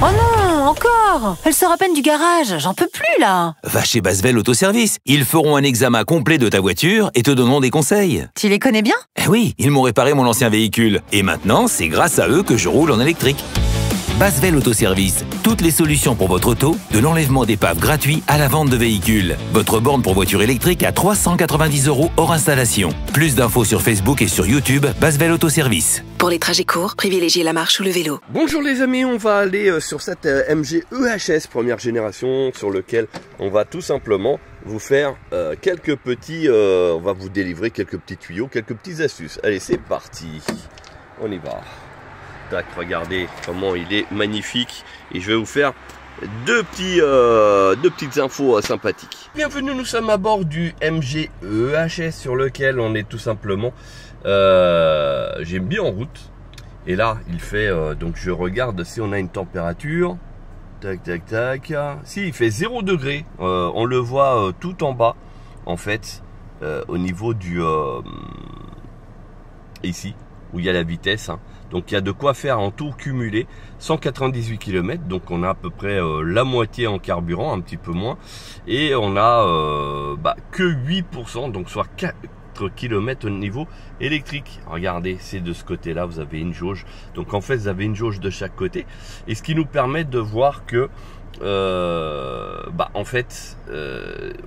Oh non, encore! Elle sort à peine du garage, j'en peux plus là! Va chez Basvel Autoservice. Ils feront un examen complet de ta voiture et te donneront des conseils. Tu les connais bien? Eh oui, ils m'ont réparé mon ancien véhicule. Et maintenant, c'est grâce à eux que je roule en électrique. Basvel Autoservice, toutes les solutions pour votre auto, de l'enlèvement d'épave gratuit à la vente de véhicules. Votre borne pour voiture électrique à 390 € hors installation. Plus d'infos sur Facebook et sur YouTube, Basvel Autoservice. Pour les trajets courts, privilégiez la marche ou le vélo. Bonjour les amis, on va aller sur cette MG EHS première génération sur lequel on va tout simplement vous faire quelques petits, on va vous délivrer quelques petits tuyaux, quelques petites astuces. Allez, c'est parti, on y va. Tac, regardez comment il est magnifique et je vais vous faire deux petites infos sympathiques. Bienvenue, nous sommes à bord du MG EHS sur lequel on est tout simplement j'ai mis en route et là il fait donc je regarde si on a une température, tac tac tac, si il fait 0 degré, on le voit tout en bas en fait au niveau du ici où il y a la vitesse, hein. Donc il y a de quoi faire en tour cumulé, 198 km, donc on a à peu près la moitié en carburant, un petit peu moins, et on a que 8%, donc soit 4 km au niveau électrique. Regardez, c'est de ce côté là, vous avez une jauge, donc en fait vous avez une jauge de chaque côté, et ce qui nous permet de voir que en fait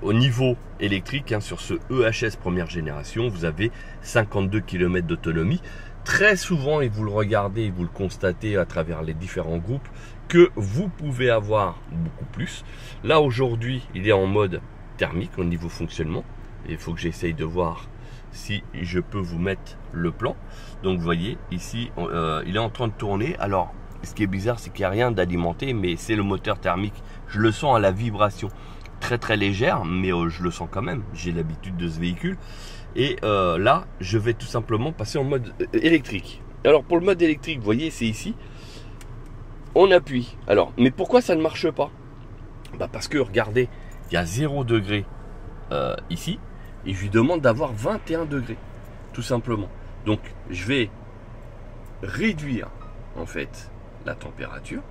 au niveau électrique, hein, sur ce EHS première génération, vous avez 52 km d'autonomie. Très souvent, et vous le regardez et vous le constatez à travers les différents groupes, que vous pouvez avoir beaucoup plus. Là aujourd'hui, il est en mode thermique au niveau fonctionnement. Et il faut que j'essaye de voir si je peux vous mettre le plan. Donc vous voyez ici, il est en train de tourner. Alors ce qui est bizarre, c'est qu'il n'y a rien d'alimenté, mais c'est le moteur thermique. Je le sens à la vibration très légère, mais je le sens quand même. J'ai l'habitude de ce véhicule. Et là, je vais tout simplement passer en mode électrique. Alors pour le mode électrique, vous voyez, c'est ici. On appuie. Alors, mais pourquoi ça ne marche pas? Parce que regardez, il y a 0 degré ici. Et je lui demande d'avoir 21 degrés. Tout simplement. Donc, je vais réduire en fait la température.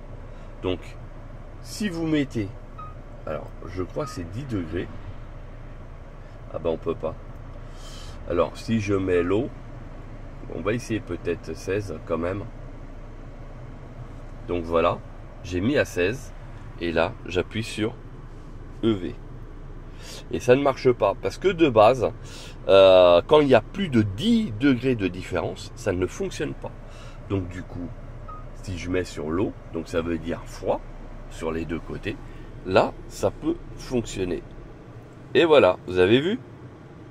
Donc, si vous mettez... Alors, je crois que c'est 10 degrés. Ah ben, on peut pas. Alors, si je mets l'eau, on va essayer peut-être 16 quand même. Donc voilà, j'ai mis à 16. Et là, j'appuie sur EV. Et ça ne marche pas. Parce que de base, quand il y a plus de 10 degrés de différence, ça ne fonctionne pas. Donc du coup, si je mets sur l'eau, donc ça veut dire froid, sur les deux côtés, là, ça peut fonctionner. Et voilà, vous avez vu ?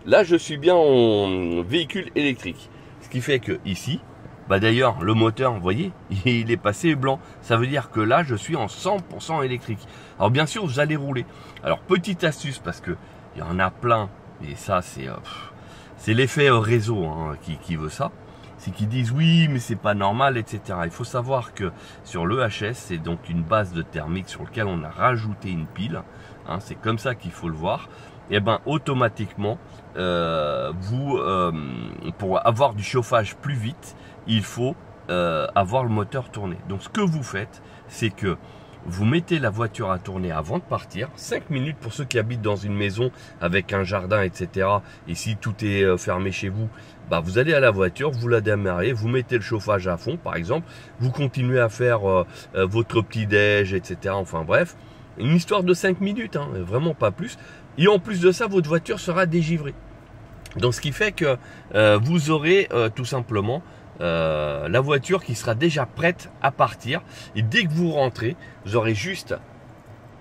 Là, je suis bien en véhicule électrique. Ce qui fait que ici, d'ailleurs, le moteur, vous voyez, il est passé blanc. Ça veut dire que là, je suis en 100% électrique. Alors, bien sûr, vous allez rouler. Alors, petite astuce, parce que il y en a plein. Et ça, c'est l'effet réseau, hein, qui veut ça. C'est qu'ils disent oui, mais c'est pas normal, etc. Il faut savoir que sur l'EHS, c'est donc une base de thermique sur laquelle on a rajouté une pile. Hein, c'est comme ça qu'il faut le voir. Et automatiquement, pour avoir du chauffage plus vite, il faut avoir le moteur tourné. Donc ce que vous faites, c'est que vous mettez la voiture à tourner avant de partir, 5 minutes pour ceux qui habitent dans une maison avec un jardin, etc. Et si tout est fermé chez vous, vous allez à la voiture, vous la démarrez, vous mettez le chauffage à fond par exemple, vous continuez à faire votre petit déj, etc. Enfin bref, une histoire de 5 minutes, hein, vraiment pas plus. Et en plus de ça, votre voiture sera dégivrée. Donc ce qui fait que vous aurez tout simplement la voiture qui sera déjà prête à partir. Et dès que vous rentrez, vous aurez juste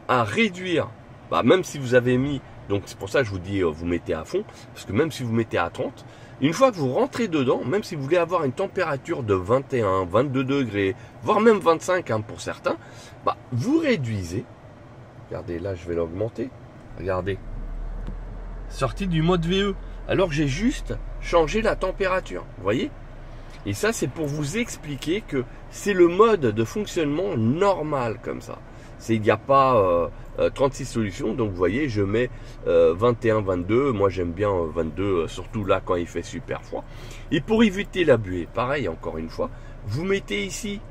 à réduire, même si vous avez mis, donc c'est pour ça que je vous dis vous mettez à fond, parce que même si vous mettez à 30, une fois que vous rentrez dedans, même si vous voulez avoir une température de 21, 22 degrés, voire même 25 hein, pour certains, vous réduisez. Regardez, là je vais l'augmenter. Regardez, sorti du mode VE, alors j'ai juste changé la température, vous voyez. Et ça c'est pour vous expliquer que c'est le mode de fonctionnement normal comme ça. Il n'y a pas 36 solutions, donc vous voyez je mets 21, 22, moi j'aime bien 22, surtout là quand il fait super froid. Et pour éviter la buée, pareil encore une fois, vous mettez ici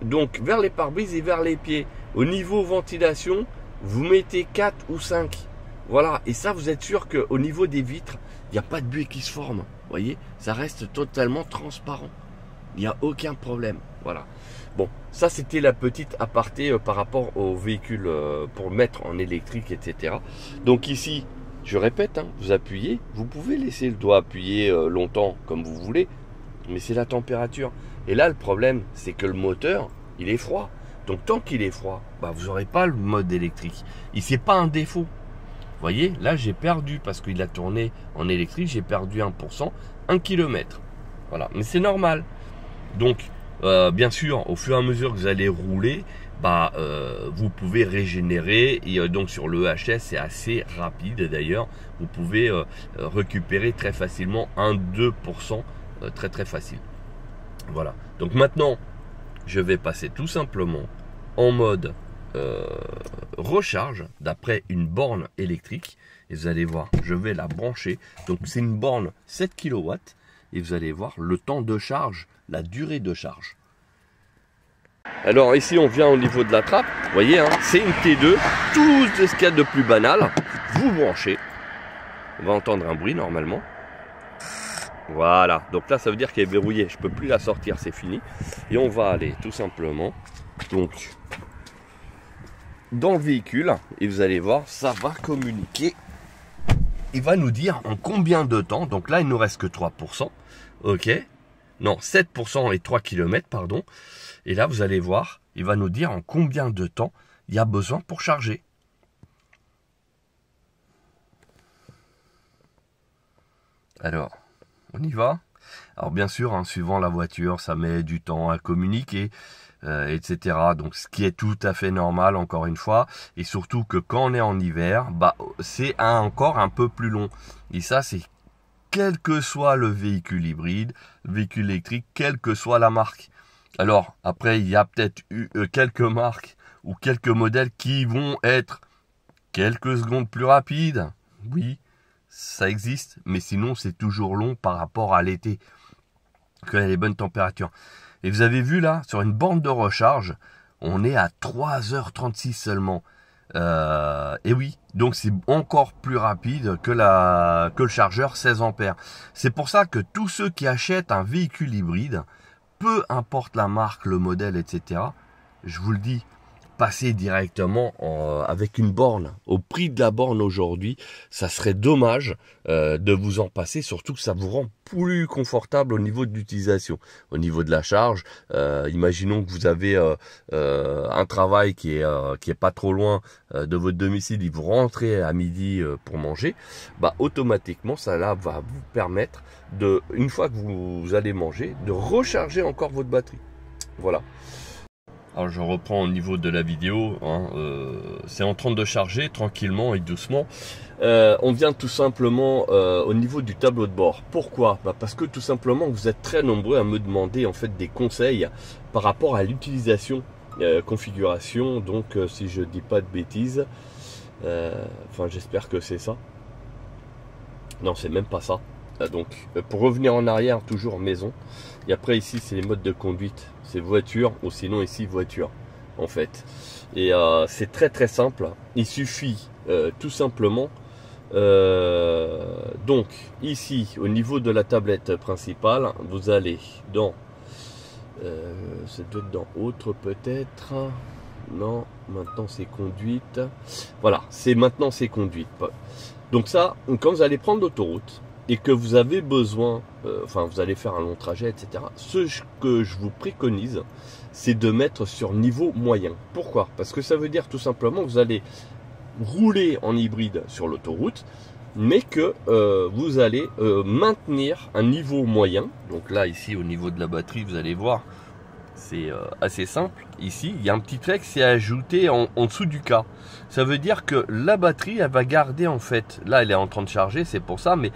donc vers les pare-brises et vers les pieds. Au niveau ventilation, vous mettez 4 ou 5. Voilà, et ça vous êtes sûr qu'au niveau des vitres, il n'y a pas de buée qui se forme. Vous voyez, ça reste totalement transparent. Il n'y a aucun problème. Voilà. Bon, ça c'était la petite aparté par rapport au véhicule pour le mettre en électrique, etc. Donc ici, je répète, hein, vous appuyez, vous pouvez laisser le doigt appuyé longtemps comme vous voulez, mais c'est la température. Et là, le problème, c'est que le moteur, il est froid. Donc tant qu'il est froid, bah, vous n'aurez pas le mode électrique. Ici, c'est pas un défaut. Vous voyez, là j'ai perdu, parce qu'il a tourné en électrique, j'ai perdu 1%, 1 km. Voilà, mais c'est normal. Donc, bien sûr, au fur et à mesure que vous allez rouler, bah, vous pouvez régénérer. Et donc sur le HS, c'est assez rapide d'ailleurs. Vous pouvez récupérer très facilement 1-2%, très très facile. Voilà. Donc maintenant, je vais passer tout simplement en mode recharge d'après une borne électrique. Et vous allez voir, je vais la brancher. Donc c'est une borne 7 kW. Et vous allez voir le temps de charge, la durée de charge. Alors ici on vient au niveau de la trappe, vous voyez, hein, c'est une T2, tout ce qu'il y a de plus banal, vous branchez, on va entendre un bruit normalement. Voilà, donc là ça veut dire qu'elle est verrouillée, je ne peux plus la sortir, c'est fini. Et on va aller tout simplement donc dans le véhicule et vous allez voir, ça va communiquer. Il va nous dire en combien de temps, donc là il nous reste que 3%, ok, non 7% et 3 km, pardon. Et là, vous allez voir, il va nous dire en combien de temps il y a besoin pour charger. Alors, on y va. Alors bien sûr, hein, suivant la voiture, ça met du temps à communiquer, etc. Donc ce qui est tout à fait normal, encore une fois. Et surtout que quand on est en hiver, bah, c'est encore un peu plus long. Et ça, c'est quel que soit le véhicule hybride, le véhicule électrique, quelle que soit la marque. Alors, après, il y a peut-être eu quelques marques ou quelques modèles qui vont être quelques secondes plus rapides. Oui, ça existe, mais sinon, c'est toujours long par rapport à l'été, quand il y a les bonnes températures. Et vous avez vu là, sur une borne de recharge, on est à 3h36 seulement. Et oui, donc c'est encore plus rapide que le chargeur 16 ampères. C'est pour ça que tous ceux qui achètent un véhicule hybride, peu importe la marque, le modèle, etc., je vous le dis, passez directement avec une borne. Au prix de la borne aujourd'hui, ça serait dommage de vous en passer, surtout que ça vous rend plus confortable au niveau de l'utilisation. Au niveau de la charge, imaginons que vous avez un travail qui est pas trop loin de votre domicile, et vous rentrez à midi pour manger, bah automatiquement ça là va vous permettre de, une fois que vous allez manger, de recharger encore votre batterie. Voilà. Alors je reprends au niveau de la vidéo, hein, c'est en train de charger tranquillement et doucement. On vient tout simplement au niveau du tableau de bord. Pourquoi? Bah parce que tout simplement vous êtes très nombreux à me demander en fait des conseils par rapport à l'utilisation, configuration. Donc si je dis pas de bêtises, enfin j'espère que c'est ça. Non, c'est même pas ça. Donc pour revenir en arrière, toujours maison. Et après ici c'est les modes de conduite, c'est voiture ou sinon ici voiture en fait. Et c'est très très simple, il suffit tout simplement donc ici au niveau de la tablette principale, vous allez dans ça doit être dans autre peut-être, non, maintenant c'est conduite, voilà, c'est maintenant c'est conduite. Donc ça, quand vous allez prendre l'autoroute et que vous avez besoin, enfin vous allez faire un long trajet, etc. Ce que je vous préconise, c'est de mettre sur niveau moyen. Pourquoi? Parce que ça veut dire tout simplement que vous allez rouler en hybride sur l'autoroute, mais que vous allez maintenir un niveau moyen. Donc là, ici, au niveau de la batterie, vous allez voir, c'est assez simple. Ici, il y a un petit trait qui s'est ajouté en dessous du K. Ça veut dire que la batterie, elle va garder en fait, là, elle est en train de charger, c'est pour ça, mais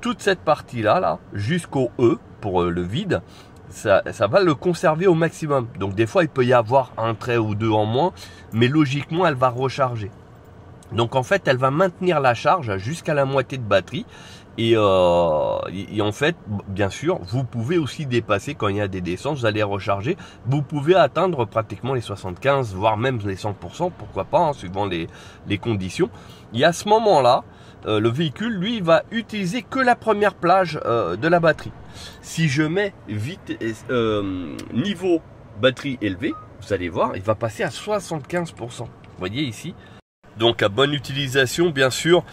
toute cette partie-là, là, jusqu'au E, pour le vide, ça va le conserver au maximum. Donc des fois, il peut y avoir un trait ou deux en moins, mais logiquement, elle va recharger. Donc en fait, elle va maintenir la charge jusqu'à la moitié de batterie. Et en fait, bien sûr, vous pouvez aussi dépasser quand il y a des descentes, vous allez recharger. Vous pouvez atteindre pratiquement les 75, voire même les 100%, pourquoi pas, hein, suivant les conditions. Et à ce moment-là, le véhicule, lui, va utiliser que la première plage de la batterie. Si je mets niveau batterie élevé, vous allez voir, il va passer à 75%. Vous voyez ici. Donc à bonne utilisation, bien sûr.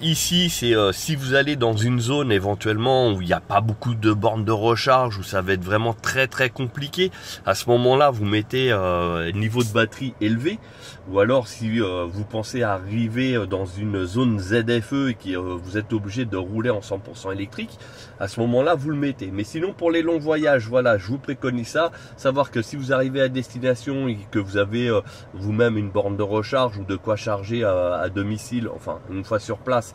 Ici, c'est si vous allez dans une zone éventuellement où il n'y a pas beaucoup de bornes de recharge, où ça va être vraiment très compliqué, à ce moment-là, vous mettez niveau de batterie élevé. Ou alors si vous pensez arriver dans une zone ZFE et que vous êtes obligé de rouler en 100% électrique, à ce moment-là, vous le mettez. Mais sinon, pour les longs voyages, voilà, je vous préconise ça. Savoir que si vous arrivez à destination et que vous avez vous-même une borne de recharge ou de quoi charger à domicile, enfin une fois sur place,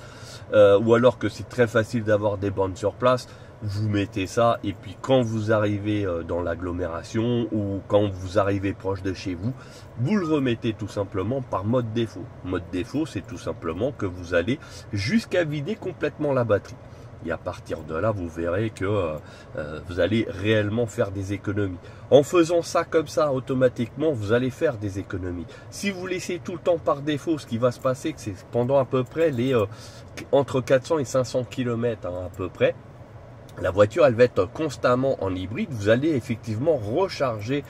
ou alors que c'est très facile d'avoir des bornes sur place, vous mettez ça, et puis quand vous arrivez dans l'agglomération ou quand vous arrivez proche de chez vous, vous le remettez tout simplement par mode défaut. Mode défaut, c'est tout simplement que vous allez jusqu'à vider complètement la batterie. Et à partir de là, vous verrez que vous allez réellement faire des économies. En faisant ça comme ça, automatiquement, vous allez faire des économies. Si vous laissez tout le temps par défaut, ce qui va se passer, c'est pendant à peu près les entre 400 et 500 km à peu près, la voiture, elle va être constamment en hybride. Vous allez effectivement recharger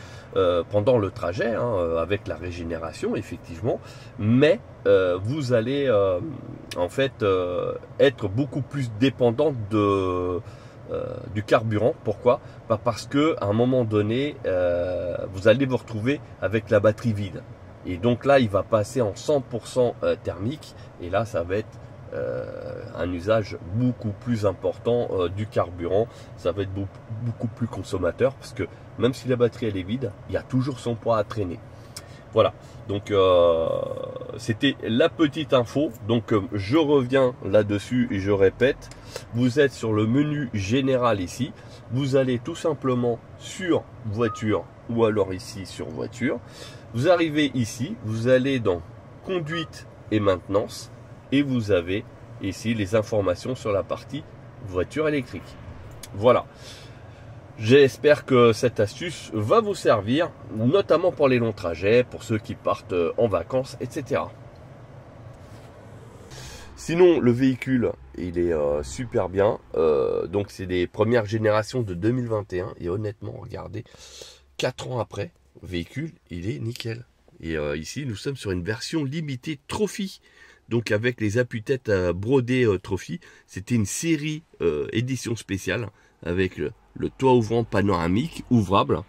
pendant le trajet, hein, avec la régénération, effectivement. Mais vous allez en fait être beaucoup plus dépendant du carburant. Pourquoi? Parce que à un moment donné, vous allez vous retrouver avec la batterie vide. Et donc là, il va passer en 100% thermique. Et là, ça va être un usage beaucoup plus important du carburant. Ça va être beaucoup plus consommateur, parce que même si la batterie elle est vide, il y a toujours son poids à traîner. Voilà, donc c'était la petite info. Donc je reviens là-dessus et je répète, vous êtes sur le menu général ici, vous allez tout simplement sur voiture ou alors ici sur voiture, vous arrivez ici, vous allez dans conduite et maintenance, et vous avez ici les informations sur la partie voiture électrique. Voilà. J'espère que cette astuce va vous servir, notamment pour les longs trajets, pour ceux qui partent en vacances, etc. Sinon, le véhicule, il est super bien. Donc, c'est des premières générations de 2021. Et honnêtement, regardez, 4 ans après, le véhicule, il est nickel. Et ici, nous sommes sur une version limitée Trophy. Donc avec les appuis-têtes brodés Trophy, c'était une série édition spéciale avec le toit ouvrant panoramique ouvrable.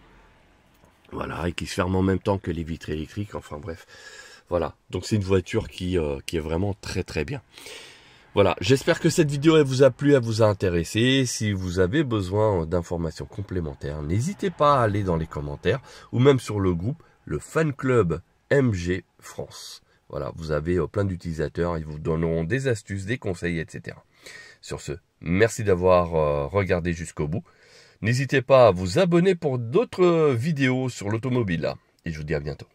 Voilà, et qui se ferme en même temps que les vitres électriques, enfin bref. Voilà, donc c'est une voiture qui est vraiment très bien. Voilà, j'espère que cette vidéo elle vous a plu, elle vous a intéressé. Si vous avez besoin d'informations complémentaires, n'hésitez pas à aller dans les commentaires ou même sur le groupe, le fan club MG France. Voilà, vous avez plein d'utilisateurs, ils vous donneront des astuces, des conseils, etc. Sur ce, merci d'avoir regardé jusqu'au bout. N'hésitez pas à vous abonner pour d'autres vidéos sur l'automobile. Et je vous dis à bientôt.